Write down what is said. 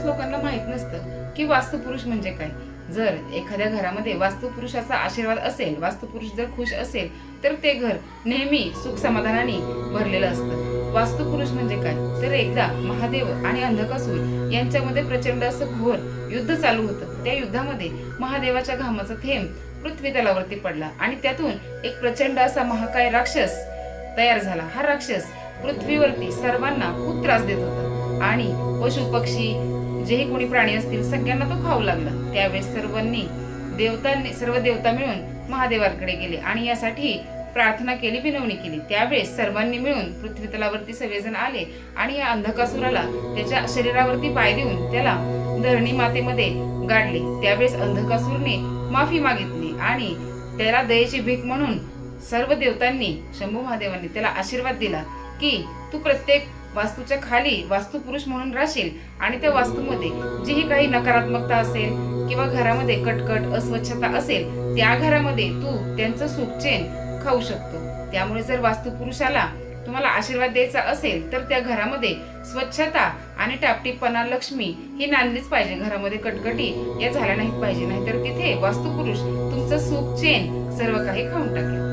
बऱ्याच लोकांना माहित नसतं की वास्तुपुरुष म्हणजे काय. जर एखाद्या घरामध्ये वास्तुपुरुषाचा आशीर्वाद असेल, वास्तुपुरुष जर खुश असेल, तर ते घर नेहमी सुख समाधानाने भरलेलं असतं. वास्तुपुरुष म्हणजे काय, तर एकदा महादेव आणि अंधकासूर यांच्यामध्ये प्रचंड असं घोर युद्ध चालू होतं. त्या युद्धामध्ये महादेवाच्या घामाचा थेंब पृथ्वी तलावरती पडला आणि त्यातून एक प्रचंड असा महाकाय राक्षस तयार झाला. हा राक्षस पृथ्वीवरती सर्वांना खूप त्रास देत होता आणि पशु पक्षी जेही कोणी प्राणी असतील सगळ्यांना तो खाऊ लागला. त्यावेळेस सर्व देवता मिळून महादेवाकडे गेले आणि यासाठी प्रार्थना केली, विनवणी केली. त्यावेळेस सर्वांनी मिळून पृथ्वी तलावरती सगळेजण आले आणि या अंधकासुराला त्याच्या शरीरावरती पाय देऊन त्याला धरणी मातेमध्ये गाडले. त्यावेळेस अंधकासुरने माफी मागितली आणि त्याला दयेची भीक म्हणून सर्व देवतांनी, शंभू महादेवांनी त्याला आशीर्वाद दिला की तू प्रत्येक वास्तूच्या खाली वास्तुपुरुष म्हणून राहशील आणि त्या वास्तूमध्ये जीही काही नकारात्मकता असेल किंवा घरामध्ये कटकट अस्वच्छता असेल, त्या घरामध्ये तू त्यांचं सुखचैन खाऊ शकतो. त्यामुळे जर वास्तुपुरुषाला तुम्हाला आशीर्वाद द्यायचा असेल तर त्या घरामध्ये स्वच्छता आणि टापटीपणा, लक्ष्मी ही नांदलीच पाहिजे. घरामध्ये कटकटी या झाल्या नाहीत पाहिजे, नाहीतर तिथे वास्तुपुरुष तुमचं सुख चैन सर्व काही खाऊन टाकेल.